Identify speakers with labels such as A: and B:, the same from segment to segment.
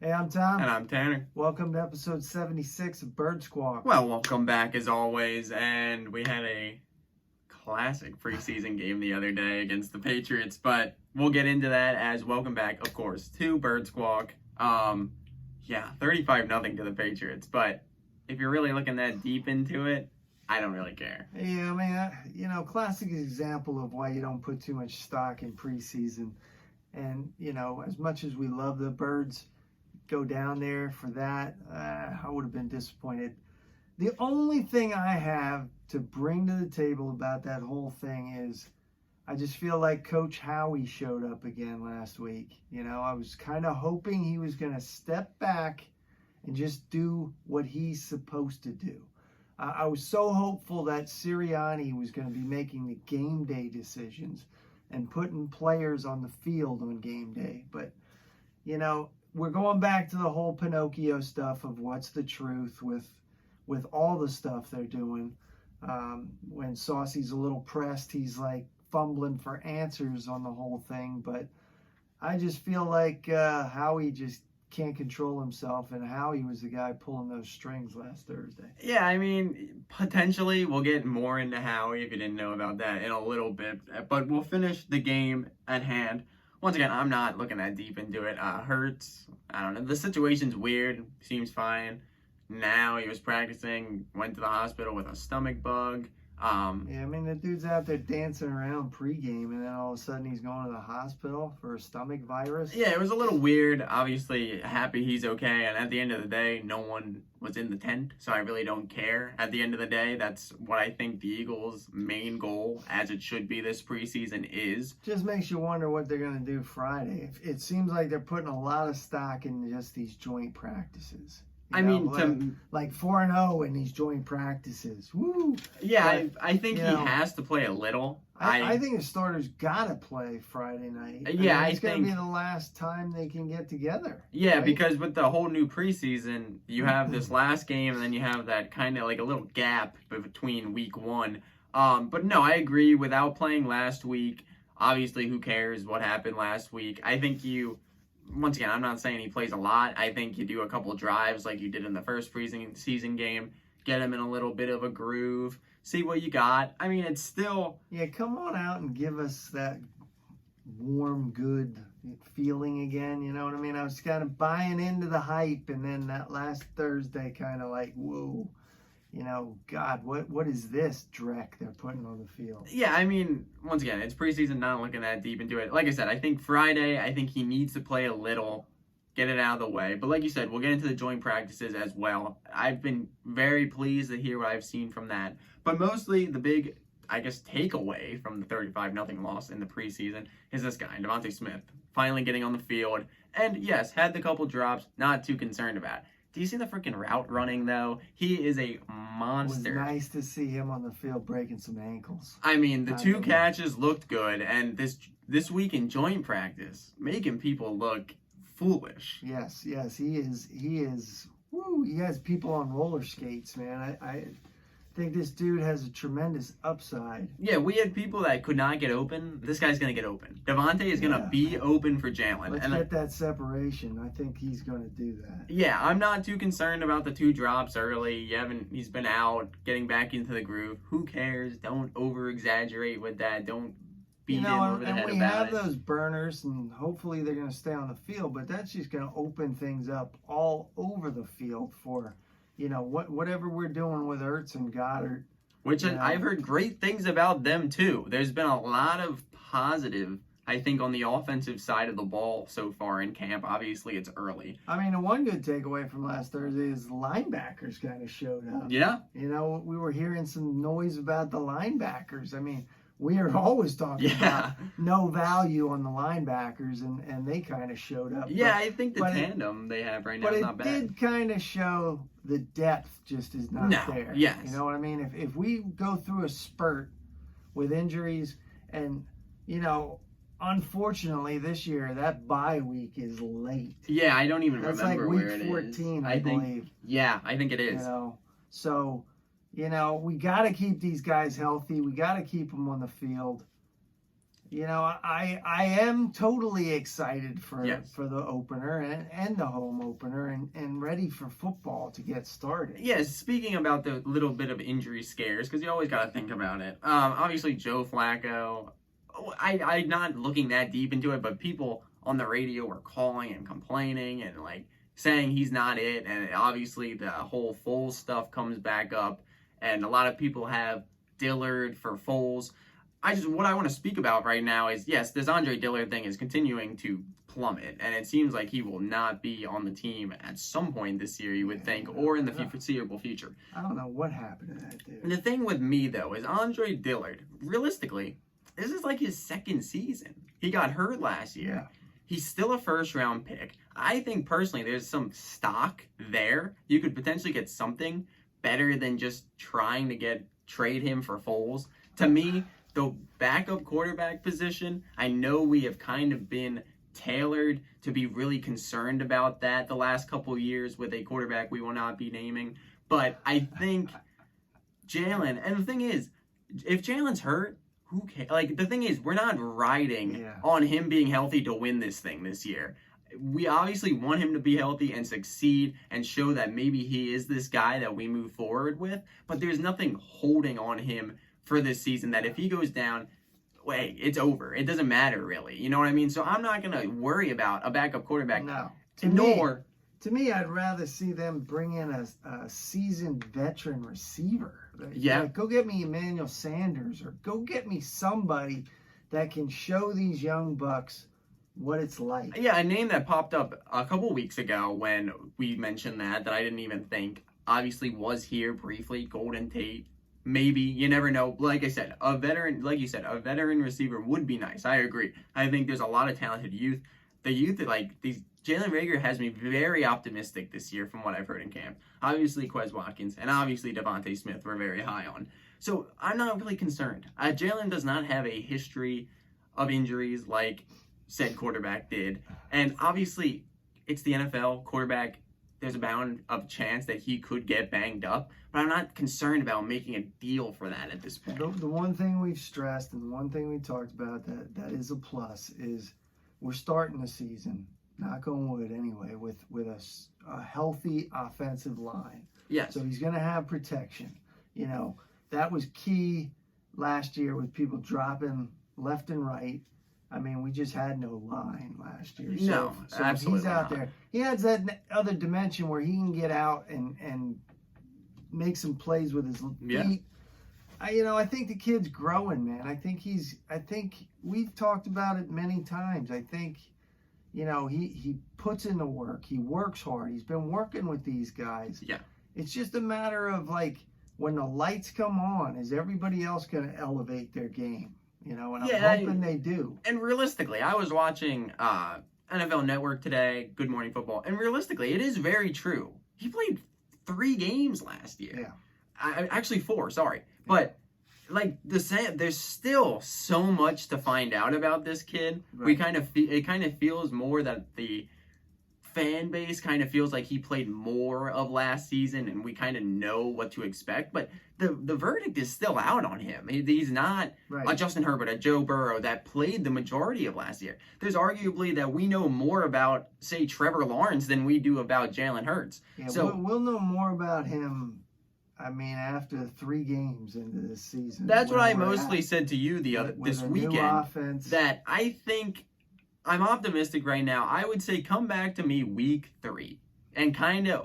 A: Hey, I'm Tom.
B: And I'm Tanner.
A: Welcome to episode 76 of Bird Squawk.
B: Well, welcome back as always. And we had a classic preseason game the other day against the Patriots, but we'll get into that as welcome back, of course, to Bird Squawk. 35-0 to the Patriots. But if you're really looking that deep into it, I don't really care.
A: Yeah, man, classic example of why you don't put too much stock in preseason. And, as much as we love the Birds, go down there for that, I would have been disappointed. The only thing I have to bring to the table about that whole thing is I just feel like Coach Howie showed up again last week. I was kind of hoping he was going to step back and just do what he's supposed to do. I was so hopeful that Sirianni was going to be making the game day decisions and putting players on the field on game day. But, we're going back to the whole Pinocchio stuff of what's the truth with all the stuff they're doing. When Saucy's a little pressed, he's like fumbling for answers on the whole thing. But I just feel like Howie just can't control himself, and Howie was the guy pulling those strings last Thursday.
B: Yeah, I mean, potentially we'll get more into Howie if you didn't know about that in a little bit, but we'll finish the game at hand. Once again, I'm not looking that deep into it. Hurts, I don't know. The situation's weird. Seems fine. Now he was practicing, went to the hospital with a stomach bug.
A: The dude's out there dancing around pregame, and then all of a sudden he's going to the hospital for a stomach virus.
B: Yeah, it was a little weird. Obviously, happy he's okay. And at the end of the day, no one was in the tent, so I really don't care. At the end of the day, that's what I think the Eagles' main goal, as it should be this preseason, is.
A: Just makes you wonder what they're going to do Friday. It seems like they're putting a lot of stock in just these joint practices. Like 4-0 in these joint practices. Woo!
B: Yeah, but, I think he has to play a little.
A: I think the starters gotta play Friday night.
B: Yeah,
A: it's gonna be the last time they can get together.
B: Yeah, right? Because with the whole new preseason, you have this last game, and then you have that kind of like a little gap between week one. But no, I agree. Without playing last week, obviously, who cares what happened last week? I think once again, I'm not saying he plays a lot. I think you do a couple drives like you did in the first preseason game, get him in a little bit of a groove, see what you got. I mean, it's still...
A: Yeah, come on out and give us that warm, good feeling again, you know what I mean? I was kind of buying into the hype, and then that last Thursday kind of like, whoa. God, what is this dreck they're putting on the field?
B: Yeah, I mean, once again, it's preseason, not looking that deep into it. Like I said, I think Friday, he needs to play a little, get it out of the way. But like you said, we'll get into the joint practices as well. I've been very pleased to hear what I've seen from that. But mostly the big, takeaway from the 35-0 loss in the preseason is this guy, Devontae Smith, finally getting on the field. And yes, had the couple drops, not too concerned about. Do you see the freaking route running, though? He is a monster.
A: It was nice to see him on the field breaking some ankles.
B: I mean, the two catches looked good, and this week in joint practice, making people look foolish.
A: Yes, he is. Woo! He has people on roller skates, man. I think this dude has a tremendous upside.
B: Yeah, we had people that could not get open. This guy's going to get open. Devontae is going to be open for Jalen.
A: Let's get that separation. I think he's going to do that.
B: Yeah, I'm not too concerned about the two drops early. He's been out, getting back into the groove. Who cares? Don't over-exaggerate with that. Don't beat him over the head about it.
A: And we have those burners, and hopefully they're going to stay on the field, but that's just going to open things up all over the field for... whatever we're doing with Ertz and Goddard.
B: Which I've heard great things about them, too. There's been a lot of positive, I think, on the offensive side of the ball so far in camp. Obviously, it's early.
A: I mean, the one good takeaway from last Thursday is the linebackers kind of showed up.
B: Yeah.
A: We were hearing some noise about the linebackers. I mean, we are always talking about no value on the linebackers, and they kind of showed up.
B: Yeah, I think the tandem they have right now is not bad.
A: But it did kind of show the depth just is not there.
B: Yes.
A: You know what I mean? If we go through a spurt with injuries, and, unfortunately this year, that bye week is late.
B: Yeah, I don't even remember where it is.
A: That's like week 14, I believe.
B: Yeah, I think it is.
A: So... we got to keep these guys healthy. We got to keep them on the field. I am totally excited for
B: Yes.
A: the opener and the home opener and ready for football to get started.
B: Yes, speaking about the little bit of injury scares, because you always got to think about it. Obviously, Joe Flacco, I'm not looking that deep into it, but people on the radio were calling and complaining and like saying he's not it. And obviously, the whole Foles stuff comes back up, and a lot of people have Dillard for Foles. What I want to speak about right now is yes, this Andre Dillard thing is continuing to plummet, and it seems like he will not be on the team at some point this year, you would think, or in the foreseeable future.
A: I don't know what happened to that dude.
B: And the thing with me though is Andre Dillard, realistically, this is like his second season. He got hurt last year.
A: Yeah.
B: He's still a first round pick. I think personally there's some stock there. You could potentially get something better than just trying to trade him for Foles. To me, the backup quarterback position, I know we have kind of been tailored to be really concerned about that the last couple of years with a quarterback we will not be naming. But I think Jalen, and the thing is, if Jalen's hurt, who cares? Like, the thing is, we're not riding on him being healthy to win this thing this year. We obviously want him to be healthy and succeed and show that maybe he is this guy that we move forward with, but there's nothing holding on him for this season that if he goes down, wait, it's over. It doesn't matter really. You know what I mean? So I'm not going to worry about a backup quarterback.
A: No. To me, I'd rather see them bring in a seasoned veteran receiver.
B: Yeah.
A: Like, go get me Emmanuel Sanders or go get me somebody that can show these young bucks what it's like.
B: Yeah, a name that popped up a couple weeks ago when we mentioned that I didn't even think, obviously was here briefly, Golden Tate. Maybe, you never know. Like I said, a veteran receiver would be nice. I agree. I think there's a lot of talented youth. The youth, like these, Jalen Reagor has me very optimistic this year from what I've heard in camp. Obviously, Quez Watkins and obviously Devontae Smith were very high on. So I'm not really concerned. Jalen does not have a history of injuries like said quarterback did. And obviously, it's the NFL. Quarterback, there's a bound of chance that he could get banged up. But I'm not concerned about making a deal for that at this point.
A: The one thing we've stressed and the one thing we talked about that is a plus is we're starting the season, knock on wood anyway, with a healthy offensive line.
B: Yes.
A: So he's going to have protection. You know, that was key last year with people dropping left and right. I mean, we just had no line last year.
B: So absolutely
A: he's out there. He has that other dimension where he can get out and make some plays with his feet.
B: Yeah.
A: I think the kid's growing, man. I think we've talked about it many times. I think, he puts in the work. He works hard. He's been working with these guys.
B: Yeah.
A: It's just a matter of like when the lights come on, is everybody else going to elevate their game? And I'm hoping they do. And
B: realistically, I was watching NFL Network today, Good Morning Football, and realistically, it is very true. He played 3 games last year.
A: Yeah.
B: Actually 4, sorry. But there's still so much to find out about this kid. Right. It kind of feels more that the fan base kind of feels like he played more of last season and we kind of know what to expect, but the verdict is still out on him. He's not a Justin Herbert, a Joe Burrow that played the majority of last year. There's arguably that we know more about, say, Trevor Lawrence than we do about Jalen Hurts.
A: Yeah, so we'll know more about him, after 3 games into this season.
B: That's what I mostly said to you this weekend, that I think I'm optimistic right now. I would say come back to me week 3. And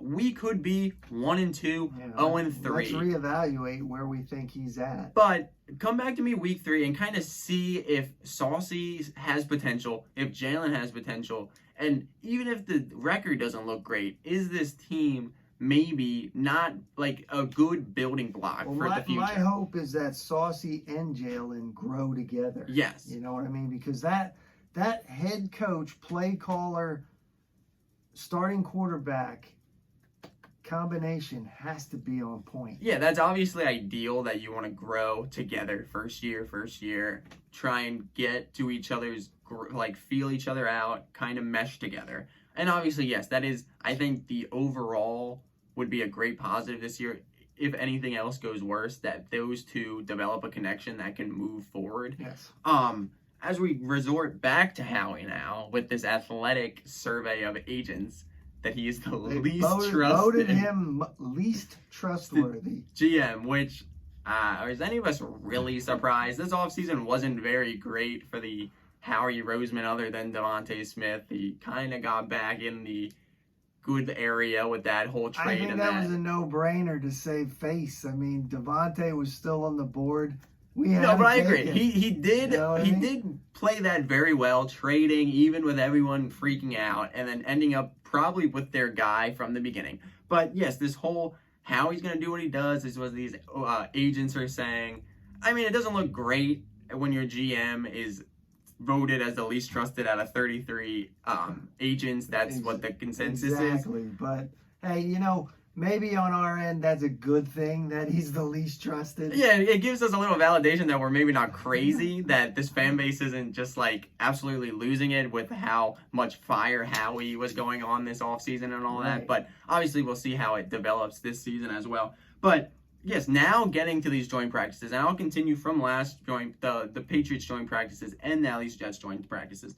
B: we could be 1-2, 0-3.
A: Let's reevaluate where we think he's at.
B: But come back to me week 3 and kind of see if Saucy has potential, if Jalen has potential, and even if the record doesn't look great, is this team maybe not like a good building block for the future?
A: My hope is that Saucy and Jalen grow together.
B: Yes.
A: You know what I mean? Because that head coach, play caller, starting quarterback combination has to be on point.
B: Yeah, that's obviously ideal that you want to grow together first year, try and get to each other's, feel each other out, kind of mesh together. And obviously, yes, that is, I think the overall would be a great positive this year. If anything else goes worse, that those two develop a connection that can move forward.
A: Yes.
B: as we resort back to Howie now with this athletic survey of agents, that he is the least
A: voted
B: trusted
A: him least trustworthy
B: GM, which is any of us really surprised? This offseason wasn't very great for the Howie Roseman other than Devontae Smith. He kind of got back in the good area with that whole trade.
A: I think that was a no-brainer to save face. I mean, Devontae was still on the board.
B: No, but I agree. He did
A: You know
B: he
A: I mean?
B: did play that very well, trading even with everyone freaking out, and then ending up probably with their guy from the beginning. But yes, this whole how he's going to do what he does is what these agents are saying. I mean, it doesn't look great when your GM is voted as the least trusted out of 33 agents. That's what the consensus is.
A: Exactly. But hey, maybe on our end that's a good thing that he's the least trusted.
B: Yeah, it gives us a little validation that we're maybe not crazy, that this fan base isn't just like absolutely losing it with how much fire Howie was going on this offseason and all that. But obviously we'll see how it develops this season as well. But yes, now getting to these joint practices, and I'll continue from last joint, the Patriots joint practices, and now these Jets joint practices.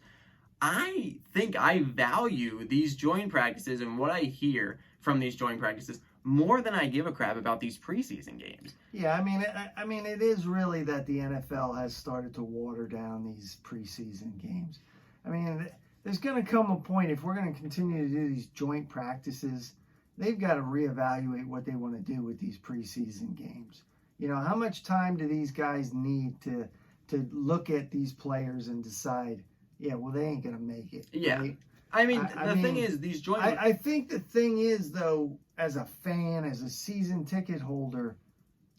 B: I think I value these joint practices and what I hear from these joint practices more than I give a crap about these preseason games.
A: Yeah, I mean, it is really that the NFL has started to water down these preseason games. I mean, there's going to come a point, if we're going to continue to do these joint practices, they've got to reevaluate what they want to do with these preseason games. How much time do these guys need to look at these players and decide, yeah, well, they ain't going to make it.
B: Yeah.
A: Right?
B: I mean, the thing is, these joint...
A: I think the thing is, though, as a fan, as a season ticket holder,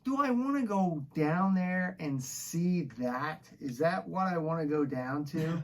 A: do I want to go down there and see that? Is that what I want to go down to?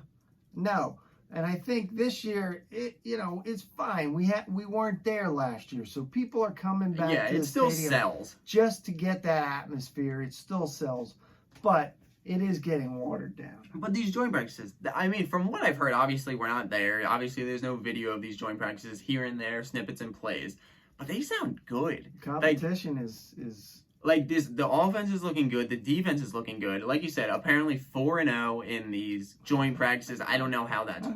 A: No. And I think this year, it's fine. We weren't there last year, so people are coming back to the
B: still
A: stadium
B: sells.
A: Just to get that atmosphere. It still sells. But it is getting watered down.
B: But these joint practices, I mean, from what I've heard, obviously we're not there. Obviously there's no video of these joint practices here and there, snippets and plays. But they sound good.
A: Competition is
B: like this. The offense is looking good. The defense is looking good. Like you said, apparently 4-0 in these joint practices. I don't know how that's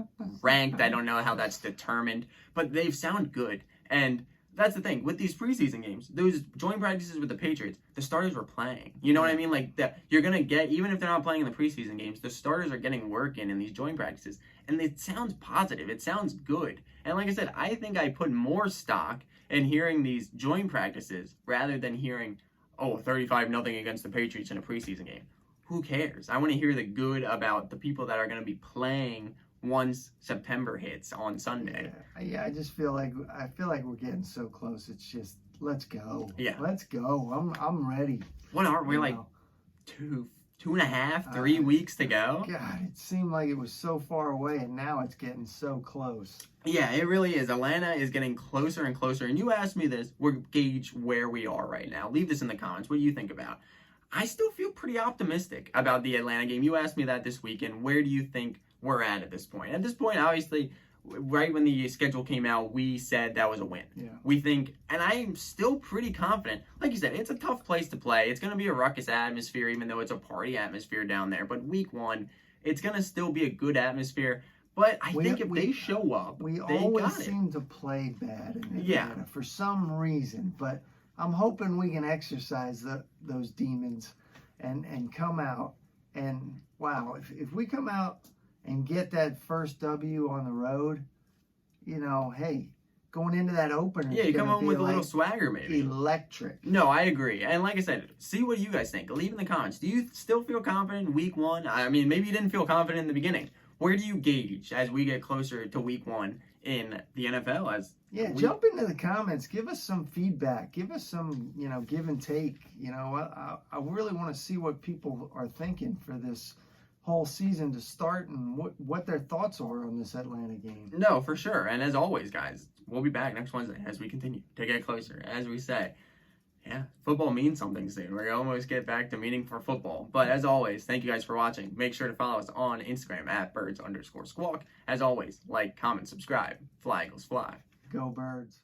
B: ranked. I don't know how that's determined. But they sound good. And that's the thing with these preseason games. Those joint practices with the Patriots, the starters were playing. You know what I mean? Like that, you're gonna get, even if they're not playing in the preseason games, the starters are getting work in these joint practices, and it sounds positive. It sounds good. And like I said, I think I put more stock in hearing these joint practices rather than hearing, 35-0 against the Patriots in a preseason game. Who cares? I want to hear the good about the people that are going to be playing once September hits on Sunday.
A: Yeah, I just feel like we're getting so close. It's just, let's go.
B: Yeah,
A: let's go. I'm ready.
B: What are we, like 2.5, 3 weeks to go?
A: God, it seemed like it was so far away, and now it's getting so close.
B: Yeah, it really is. Atlanta is getting closer and closer. And you asked me this, we'll gauge where we are right now. Leave this in the comments. What do you think about? I still feel pretty optimistic about the Atlanta game. You asked me that this weekend. Where do you think we're at this point? At this point, obviously, right when the schedule came out, we said that was a win.
A: Yeah.
B: We think, and I'm still pretty confident. Like you said, it's a tough place to play. It's going to be a ruckus atmosphere, even though it's a party atmosphere down there. But week one, it's going to still be a good atmosphere. But I think if they show up,
A: we
B: they
A: always
B: got it.
A: seem to play bad in Atlanta for some reason. But I'm hoping we can exercise those demons and come out. And wow, if we come out and get that first W on the road, hey, going into that opener.
B: Yeah, you come home with a little swagger, maybe.
A: Electric.
B: No, I agree. And like I said, see what you guys think. Leave in the comments. Do you still feel confident week one? I mean, maybe you didn't feel confident in the beginning. Where do you gauge as we get closer to week one in the NFL?
A: Jump into the comments. Give us some feedback. Give us some, give and take. I really want to see what people are thinking for this whole season to start and what their thoughts are on this Atlanta game.
B: No, for sure. And as always, guys, we'll be back next Wednesday as we continue to get closer. As we say, yeah, football means something soon. We're going to almost get back to meaning for football. But as always, thank you guys for watching. Make sure to follow us on Instagram at birds_squawk. As always, like, comment, subscribe. Fly Eagles fly.
A: Go Birds.